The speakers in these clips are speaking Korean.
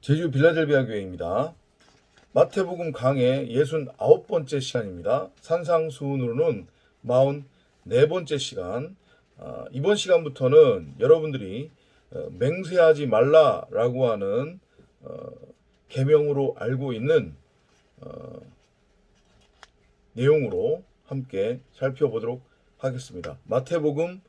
제주 빌라델비아 교회입니다. 마태복음 강해 69번째 시간입니다. 산상수훈으로는 44번째 시간. 이번 시간부터는 여러분들이 맹세하지 말라라고 하는 계명으로 알고 있는 내용으로 함께 살펴보도록 하겠습니다. 마태복음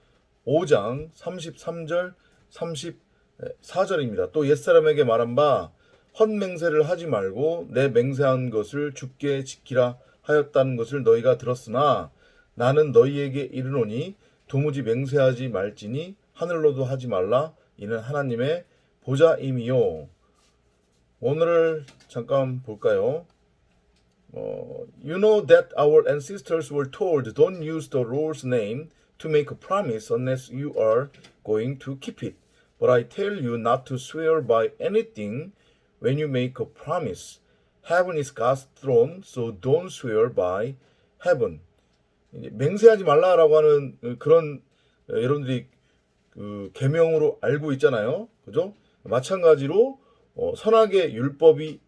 5장 33절 34절입니다. 또 옛사람에게 말한 바 헛맹세를 하지 말고 내 맹세한 것을 주께 지키라 하였다는 것을 너희가 들었으나 나는 너희에게 이르노니 도무지 맹세하지 말지니 하늘로도 하지 말라. 이는 하나님의 보좌임이요. 오늘을 잠깐 볼까요? You know that our ancestors were told, don't use the Lord's name to make a promise unless you are going to keep it. But I tell you not to swear by anything when you make a promise. Heaven is God's throne, so don't swear by heaven. 맹세하지 말라라고 하는 그런 여러분들이 계명으로 알고 있잖아요. 그죠? 마찬가지로 선악의 율법이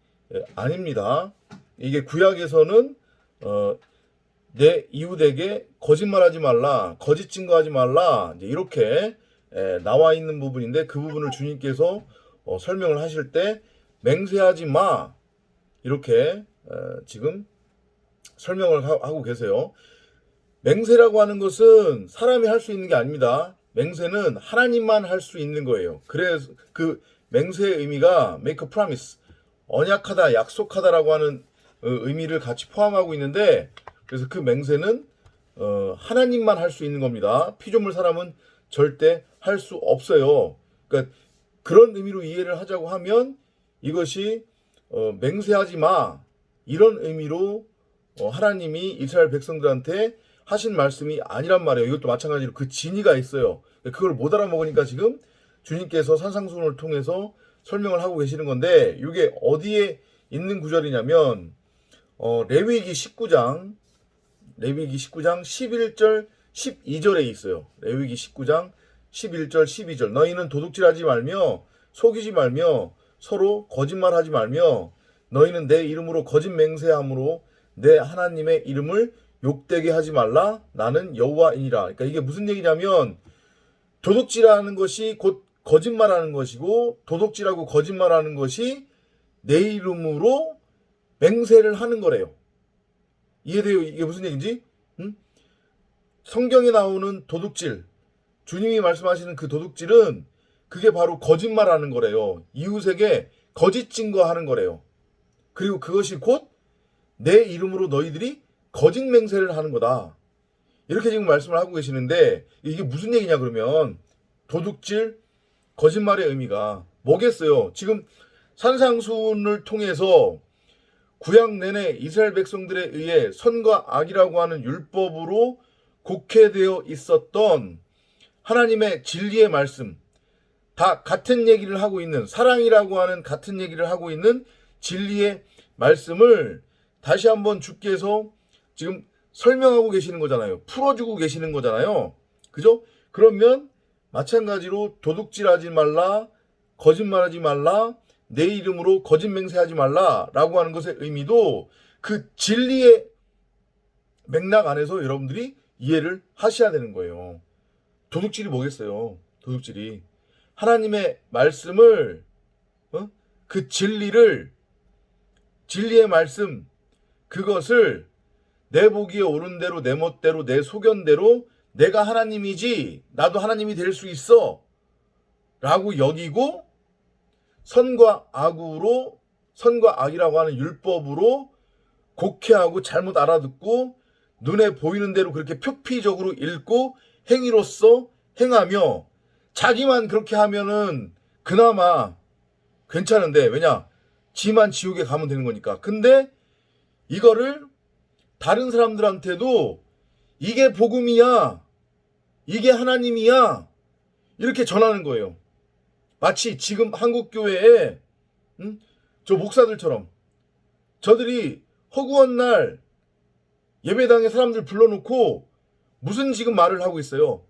아닙니다. 이게 구약에서는 내 이웃에게 거짓말하지 말라, 거짓 증거하지 말라, 이제 이렇게 나와 있는 부분인데 그 부분을 주님께서 설명을 하실 때 맹세하지 마 이렇게 지금 설명을 하고 계세요. 맹세라고 하는 것은 사람이 할 수 있는 게 아닙니다. 맹세는 하나님만 할 수 있는 거예요. 그래서 그 맹세의 의미가 make a promise, 언약하다, 약속하다라고 하는 의미를 같이 포함하고 있는데, 그래서 그 맹세는 하나님만 할 수 있는 겁니다. 피조물 사람은 절대 할 수 없어요. 그러니까 그런 의미로 이해를 하자고 하면 이것이 맹세하지 마 이런 의미로 하나님이 이스라엘 백성들한테 하신 말씀이 아니란 말이에요. 이것도 마찬가지로 그 진의가 있어요. 그걸 못 알아먹으니까 지금 주님께서 산상수훈을 통해서 설명을 하고 계시는 건데, 이게 어디에 있는 구절이냐면 레위기 19장 11절 12절에 있어요. 레위기 19장 11절 12절. 너희는 도둑질하지 말며 속이지 말며 서로 거짓말하지 말며 너희는 내 이름으로 거짓 맹세함으로 내 하나님의 이름을 욕되게 하지 말라. 나는 여호와이니라. 그러니까 이게 무슨 얘기냐면 도둑질하는 것이 곧 거짓말하는 것이고, 도둑질하고 거짓말하는 것이 내 이름으로 맹세를 하는 거래요. 이해돼요? 이게 무슨 얘기인지? 성경에 나오는 도둑질, 주님이 말씀하시는 그 도둑질은 그게 바로 거짓말하는 거래요. 이웃에게 거짓 증거하는 거래요. 그리고 그것이 곧 내 이름으로 너희들이 거짓 맹세를 하는 거다. 이렇게 지금 말씀을 하고 계시는데, 이게 무슨 얘기냐 그러면 도둑질, 거짓말의 의미가 뭐겠어요? 지금 산상수훈을 통해서 구약 내내 이스라엘 백성들에 의해 선과 악이라고 하는 율법으로 곡해되어 있었던 하나님의 진리의 말씀, 다 같은 얘기를 하고 있는, 사랑이라고 하는 같은 얘기를 하고 있는 진리의 말씀을 다시 한번 주께서 지금 설명하고 계시는 거잖아요. 풀어주고 계시는 거잖아요. 그죠? 그러면 마찬가지로 도둑질하지 말라, 거짓말하지 말라, 내 이름으로 거짓 맹세하지 말라라고 하는 것의 의미도 그 진리의 맥락 안에서 여러분들이 이해를 하셔야 되는 거예요. 도둑질이 뭐겠어요? 도둑질이 하나님의 말씀을, 그 진리의 말씀, 그것을 내 보기에 옳은 대로, 내 멋대로, 내 소견대로 내가 하나님이지 나도 하나님이 될 수 있어 라고 여기고, 선과 악이라고 하는 율법으로 곡해하고 잘못 알아듣고 눈에 보이는 대로 그렇게 표피적으로 읽고 행위로서 행하며 자기만 그렇게 하면은 그나마 괜찮은데, 왜냐? 지만 지옥에 가면 되는 거니까. 근데 이거를 다른 사람들한테도 이게 복음이야, 이게 하나님이야 이렇게 전하는 거예요. 마치 지금 한국교회에 저 목사들처럼 저들이 허구한 날 예배당에 사람들 불러놓고 무슨 지금 말을 하고 있어요.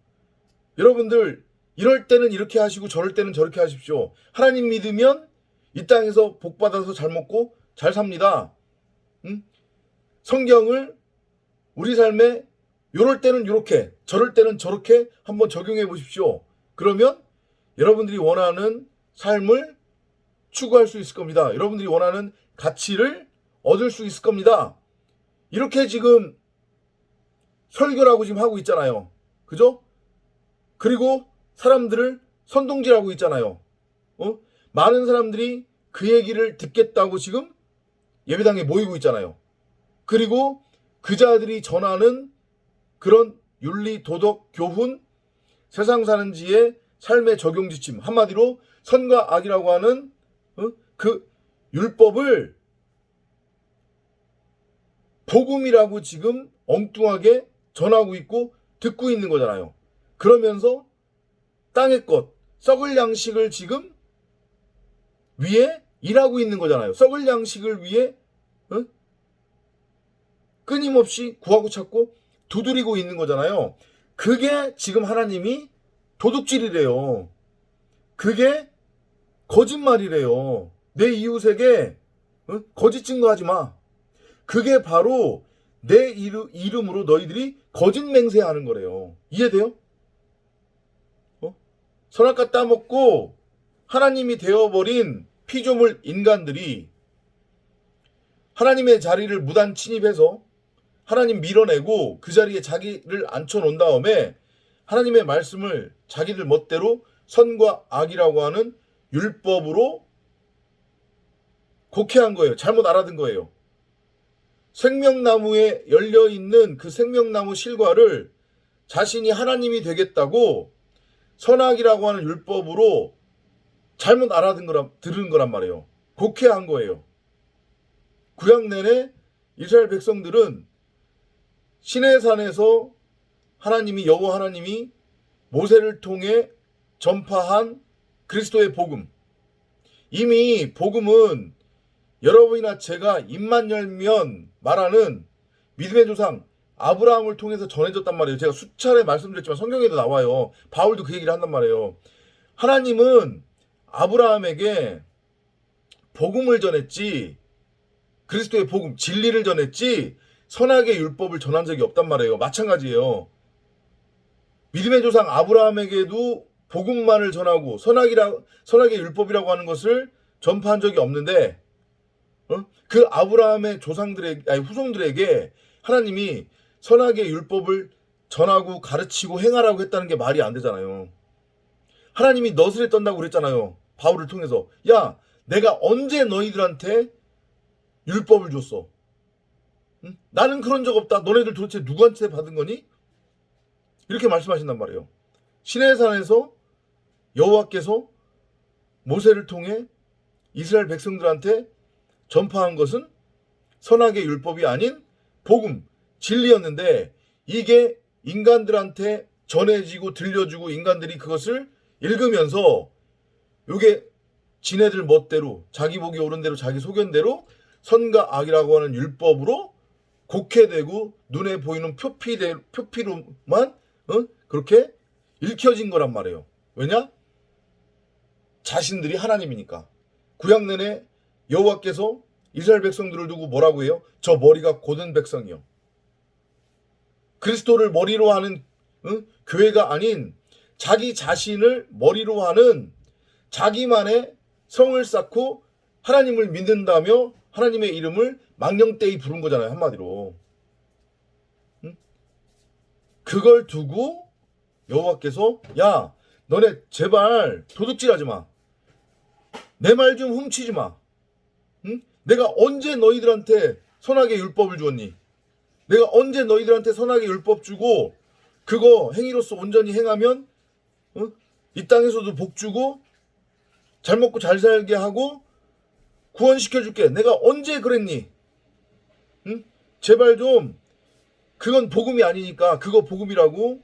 여러분들 이럴 때는 이렇게 하시고 저럴 때는 저렇게 하십시오. 하나님 믿으면 이 땅에서 복 받아서 잘 먹고 잘 삽니다. 응? 성경을 우리 삶에 요럴 때는 요렇게, 저럴 때는 저렇게 한번 적용해 보십시오. 그러면 여러분들이 원하는 삶을 추구할 수 있을 겁니다. 여러분들이 원하는 가치를 얻을 수 있을 겁니다. 이렇게 지금 설교라고 지금 하고 있잖아요. 그죠? 그리고 사람들을 선동질하고 있잖아요. 많은 사람들이 그 얘기를 듣겠다고 지금 예배당에 모이고 있잖아요. 그리고 그 자들이 전하는 그런 윤리, 도덕, 교훈, 세상 사는 지의 삶의 적용 지침, 한마디로 선과 악이라고 하는 그 율법을 복음이라고 지금 엉뚱하게 전하고 있고 듣고 있는 거잖아요. 그러면서 땅의 것, 썩을 양식을 지금 위해 일하고 있는 거잖아요. 썩을 양식을 위해 끊임없이 구하고 찾고 두드리고 있는 거잖아요. 그게 지금 하나님이 도둑질이래요. 그게 거짓말이래요. 내 이웃에게 거짓 증거하지 마. 그게 바로 내 이름으로 너희들이 거짓 맹세하는 거래요. 이해돼요? 선악과 따먹고 하나님이 되어버린 피조물 인간들이 하나님의 자리를 무단 침입해서 하나님 밀어내고 그 자리에 자기를 앉혀놓은 다음에 하나님의 말씀을 자기들 멋대로 선과 악이라고 하는 율법으로 곡해한 거예요. 잘못 알아든 거예요. 생명나무에 열려있는 그 생명나무 실과를 자신이 하나님이 되겠다고 선악이라고 하는 율법으로 잘못 들은 거란 말이에요. 곡해한 거예요. 구약 내내 이스라엘 백성들은 시내산에서 하나님이 여호와 하나님이 모세를 통해 전파한 그리스도의 복음. 이미 복음은 여러분이나 제가 입만 열면 말하는 믿음의 조상 아브라함을 통해서 전해졌단 말이에요. 제가 수차례 말씀드렸지만 성경에도 나와요. 바울도 그 얘기를 한단 말이에요. 하나님은 아브라함에게 복음을 전했지, 그리스도의 복음, 진리를 전했지 선악의 율법을 전한 적이 없단 말이에요. 마찬가지예요. 믿음의 조상 아브라함에게도 복음만을 전하고 선악의 율법이라고 하는 것을 전파한 적이 없는데 그 아브라함의 후손들에게 하나님이 선악의 율법을 전하고 가르치고 행하라고 했다는 게 말이 안 되잖아요. 하나님이 너스레 떤다고 그랬잖아요. 바울을 통해서. 야, 내가 언제 너희들한테 율법을 줬어? 응? 나는 그런 적 없다. 너네들 도대체 누구한테 받은 거니? 이렇게 말씀하신단 말이에요. 시내산에서 여호와께서 모세를 통해 이스라엘 백성들한테 전파한 것은 선악의 율법이 아닌 복음, 진리였는데 이게 인간들한테 전해지고 들려주고 인간들이 그것을 읽으면서 이게 지네들 멋대로 자기 보기 옳은 대로 자기 소견대로 선과 악이라고 하는 율법으로 곡해되고 눈에 보이는 표피로만 그렇게 읽혀진 거란 말이에요. 왜냐? 자신들이 하나님이니까. 구약 내내 여호와께서 이스라엘 백성들을 두고 뭐라고 해요? 저 머리가 곧은 백성이요. 그리스도를 머리로 하는 교회가 아닌 자기 자신을 머리로 하는 자기만의 성을 쌓고 하나님을 믿는다며 하나님의 이름을 망령되이 부른 거잖아요. 한마디로. 그걸 두고 여호와께서 야, 너네 제발 도둑질하지 마. 내 말 좀 훔치지 마. 응? 내가 언제 너희들한테 선악의 율법을 주었니? 내가 언제 너희들한테 선악의 율법 주고 그거 행위로서 온전히 행하면 이 땅에서도 복 주고 잘 먹고 잘 살게 하고 구원시켜줄게. 내가 언제 그랬니? 응? 제발 좀 그건 복음이 아니니까 그거 복음이라고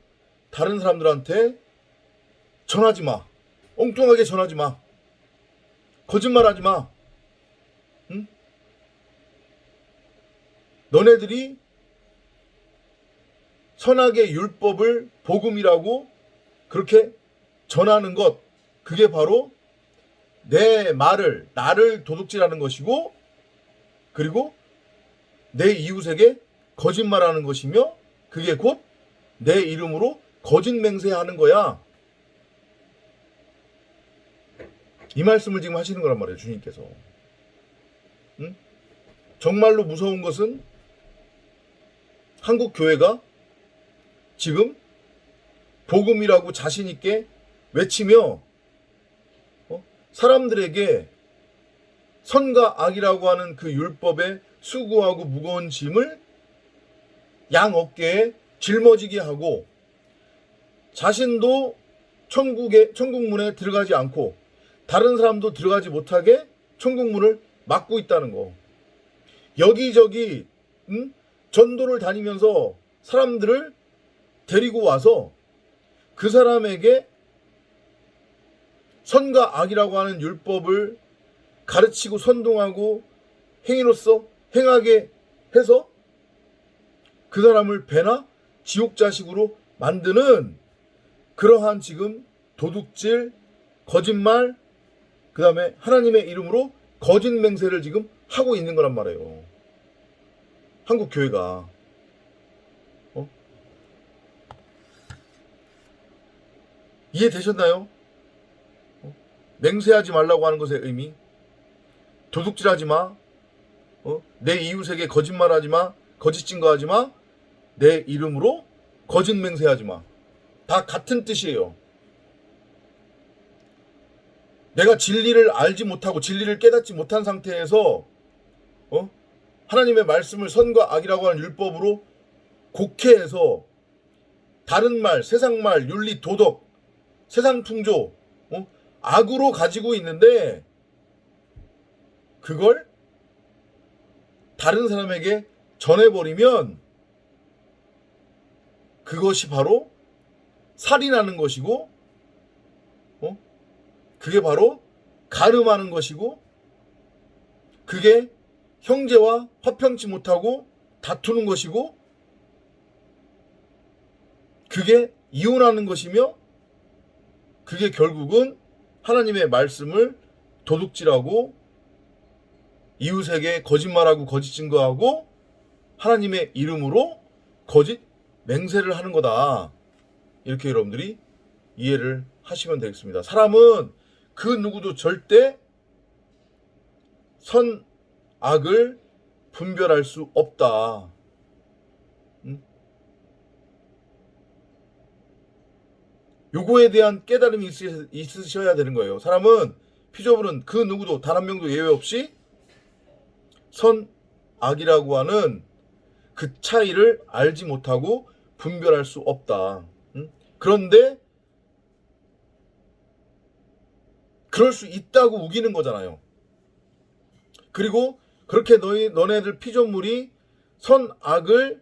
다른 사람들한테 전하지 마. 엉뚱하게 전하지 마. 거짓말하지 마. 응? 너네들이 선악의 율법을 복음이라고 그렇게 전하는 것, 그게 바로 내 말을 나를 도둑질하는 것이고 그리고 내 이웃에게 거짓말하는 것이며 그게 곧 내 이름으로 거짓 맹세하는 거야. 이 말씀을 지금 하시는 거란 말이에요. 주님께서. 응? 정말로 무서운 것은 한국 교회가 지금 복음이라고 자신 있게 외치며 사람들에게 선과 악이라고 하는 그 율법의 수고하고 무거운 짐을 양 어깨에 짊어지게 하고 자신도 천국문에 들어가지 않고 다른 사람도 들어가지 못하게 천국문을 막고 있다는 거. 여기저기 전도를 다니면서 사람들을 데리고 와서 그 사람에게 선과 악이라고 하는 율법을 가르치고 선동하고 행위로서 행하게 해서 그 사람을 배나 지옥 자식으로 만드는 그러한 지금 도둑질, 거짓말, 그 다음에 하나님의 이름으로 거짓 맹세를 지금 하고 있는 거란 말이에요. 한국 교회가. 이해되셨나요? 맹세하지 말라고 하는 것의 의미. 도둑질하지 마. 내 이웃에게 거짓말하지 마. 거짓 증거하지 마. 내 이름으로 거짓 맹세하지 마. 다 같은 뜻이에요. 내가 진리를 알지 못하고 진리를 깨닫지 못한 상태에서 하나님의 말씀을 선과 악이라고 하는 율법으로 곡해해서 다른 말, 세상 말, 윤리, 도덕, 세상 풍조, 악으로 가지고 있는데 그걸 다른 사람에게 전해버리면 그것이 바로 살인하는 것이고 그게 바로 가늠하는 것이고 그게 형제와 화평치 못하고 다투는 것이고 그게 이혼하는 것이며 그게 결국은 하나님의 말씀을 도둑질하고 이웃에게 거짓말하고 거짓 증거하고 하나님의 이름으로 거짓 맹세를 하는 거다. 이렇게 여러분들이 이해를 하시면 되겠습니다. 사람은 그 누구도 절대 선, 악을 분별할 수 없다. 요거에 대한 깨달음이 있으셔야 되는 거예요. 사람은 피조물은 그 누구도 단 한 명도 예외 없이 선, 악이라고 하는 그 차이를 알지 못하고 분별할 수 없다. 그런데 그럴 수 있다고 우기는 거잖아요. 그리고 그렇게 너네들 피조물이 선, 악을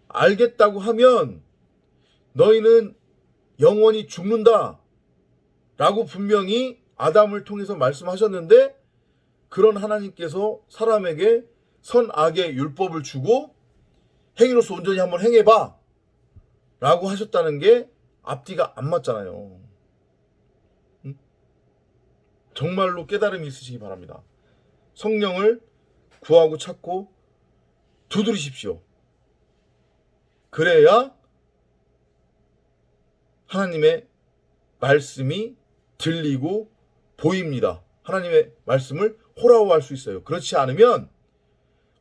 알겠다고 하면 너희는 영원히 죽는다 라고 분명히 아담을 통해서 말씀하셨는데 그런 하나님께서 사람에게 선악의 율법을 주고 행위로서 온전히 한번 행해봐 라고 하셨다는 게 앞뒤가 안 맞잖아요. 정말로 깨달음이 있으시기 바랍니다. 성령을 구하고 찾고 두드리십시오. 그래야 하나님의 말씀이 들리고 보입니다. 하나님의 말씀을 호라호할 수 있어요. 그렇지 않으면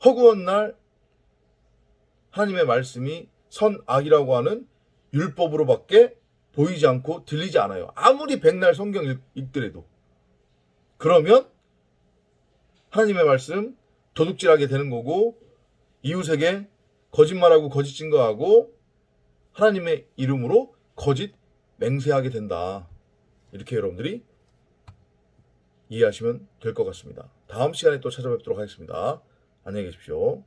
허구한 날 하나님의 말씀이 선악이라고 하는 율법으로밖에 보이지 않고 들리지 않아요. 아무리 백날 성경 읽더라도. 그러면 하나님의 말씀 도둑질하게 되는 거고 이웃에게 거짓말하고 거짓 증거하고 하나님의 이름으로 거짓 맹세하게 된다. 이렇게 여러분들이 이해하시면 될 것 같습니다. 다음 시간에 또 찾아뵙도록 하겠습니다. 안녕히 계십시오.